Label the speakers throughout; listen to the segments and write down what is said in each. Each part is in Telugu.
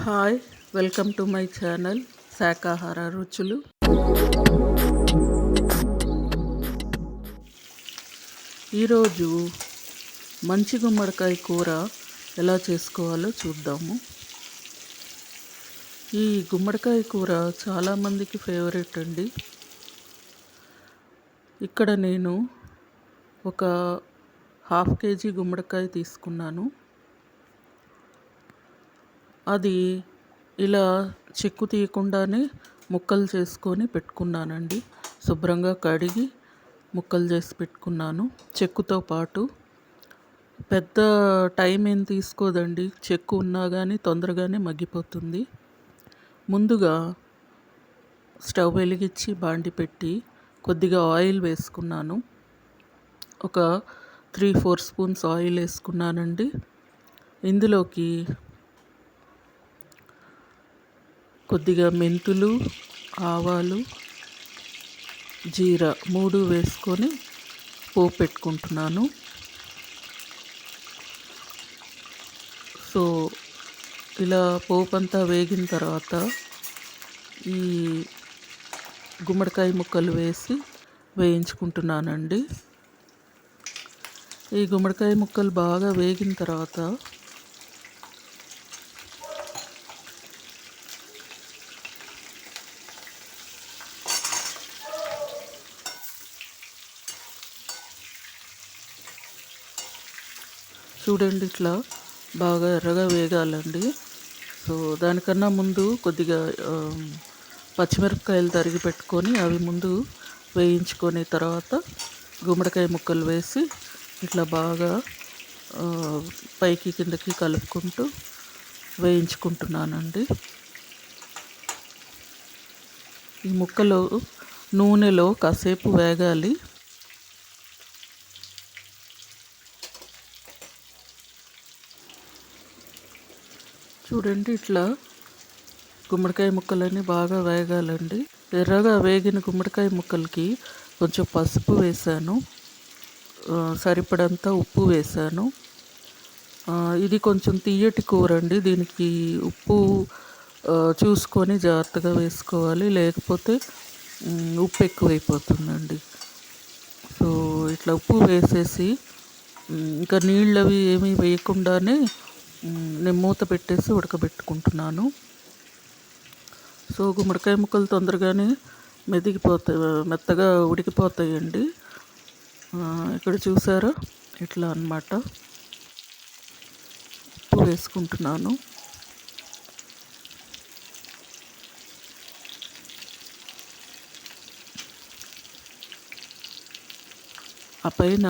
Speaker 1: Hi, welcome to my channel శాకాహార రుచులు. ఈరోజు మంచి గుమ్మడికాయ కూర ఎలా చేసుకోవాలో చూద్దాము. ఈ గుమ్మడికాయ కూర చాలామందికి ఫేవరెట్ అండి. ఇక్కడ నేను ఒక 1/2 kg గుమ్మడికాయ తీసుకున్నాను. అది ఇలా చెక్కు తీయకుండానే ముక్కలు చేసుకొని పెట్టుకున్నానండి. శుభ్రంగా కడిగి ముక్కలు చేసి పెట్టుకున్నాను. చెక్కుతో పాటు పెద్ద టైం ఏం తీసుకోదండి. చెక్కు ఉన్నా కానీ తొందరగానే మగ్గిపోతుంది. ముందుగా స్టవ్ వెలిగించి బాండి పెట్టి కొద్దిగా ఆయిల్ వేసుకున్నాను. ఒక 3-4 స్పూన్స్ ఆయిల్ వేసుకున్నానండి. ఇందులోకి కొద్దిగా మెంతులు, ఆవాలు, జీరా 3 వేసుకొని పోపు పెట్టుకుంటున్నాను. సో ఇలా పోపు అంతా వేగిన తర్వాత ఈ గుమ్మడికాయ ముక్కలు వేసి వేయించుకుంటున్నానండి. ఈ గుమ్మడికాయ ముక్కలు బాగా వేగిన తర్వాత చూడండి, ఇట్లా బాగా ఎర్రగా వేగాలండి. సో దానికన్నా ముందు కొద్దిగా పచ్చిమిరపకాయలు తరిగి పెట్టుకొని అవి ముందు వేయించుకొని తర్వాత గుమ్మడికాయ ముక్కలు వేసి ఇట్లా బాగా పైకి కిందకి కలుపుకుంటూ వేయించుకుంటున్నానండి. ఈ ముక్కలు నూనెలో కాసేపు వేగాలి. చూడండి, ఇట్లా గుమ్మడికాయ ముక్కలన్నీ బాగా వేగాలండి. ఎర్రగా వేగిన గుమ్మడికాయ ముక్కలకి కొంచెం పసుపు వేసాను, సరిపడంత ఉప్పు వేసాను. ఇది కొంచెం తీయటి కూర అండి. దీనికి ఉప్పు చూసుకొని జాగ్రత్తగా వేసుకోవాలి, లేకపోతే ఉప్పు ఎక్కువైపోతుందండి. సో ఇట్లా ఉప్పు వేసేసి ఇంకా నీళ్ళు అవి ఏమీ వేయకుండానే నేను మూత పెట్టేసి ఉడకబెట్టుకుంటున్నాను. సో గుమ్మడికాయ ముక్కలు తొందరగానే మెత్తగా ఉడికిపోతాయండి. ఇక్కడ చూసారా, ఇట్లా అన్నమాట. ఉప్పు వేసుకుంటున్నాను. ఆ పైన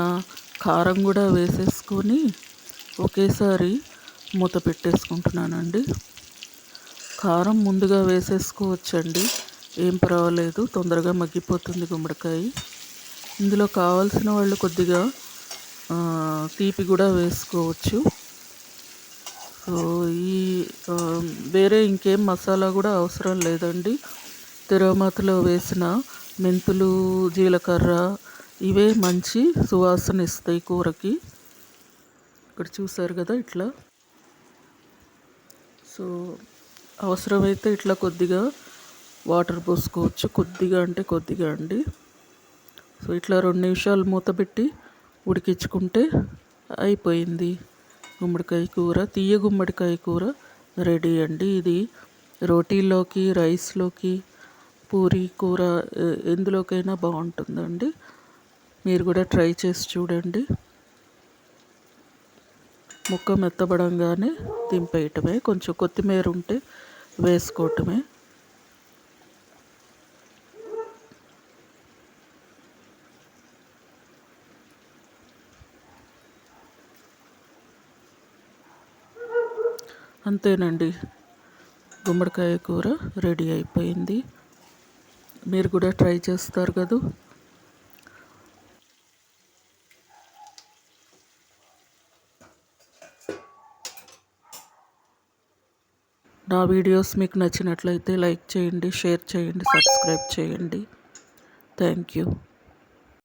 Speaker 1: కారం కూడా వేసేసుకొని ఒకేసారి మూత పెట్టేసుకుంటున్నానండి. కారం ముందుగా వేసేసుకోవచ్చండి, ఏం పర్వాలేదు, తొందరగా మగ్గిపోతుంది గుమ్మడికాయ. ఇందులో కావాల్సిన వాళ్ళు కొద్దిగా తీపి కూడా వేసుకోవచ్చు. సో ఈ వేరే ఇంకేం మసాలా కూడా అవసరం లేదండి. తిరుమాతలో వేసిన మెంతులు, జీలకర్ర ఇవే మంచి సువాసన ఇస్తాయి కూరకి. ఇక్కడ చూసారు కదా ఇట్లా. సో అవసరమైతే ఇట్లా కొద్దిగా వాటర్ పోసుకోవచ్చు, కొద్దిగా అంటే కొద్దిగా అండి. సో ఇట్లా 2 నిమిషాలు మూత పెట్టి ఉడికించుకుంటే అయిపోయింది గుమ్మడికాయ కూర. తీయ గుమ్మడికాయ కూర రెడీ అండి. ఇది రోటీలోకి, రైస్లోకి, పూరీ కూర ఎందులోకైనా బాగుంటుందండి. మీరు కూడా ట్రై చేసి చూడండి. ముక్క మెత్తబడంగానే దింపేయటమే, కొంచెం కొత్తిమీర ఉంటే వేసుకోవటమే. అంతేనండి, గుమ్మడికాయ కూర రెడీ అయిపోయింది. మీరు కూడా ట్రై చేస్తారు కదా. నా వీడియోస్ మీకు నచ్చినట్లయితే లైక్ చేయండి, షేర్ చేయండి, సబ్స్క్రైబ్ చేయండి. Thank you.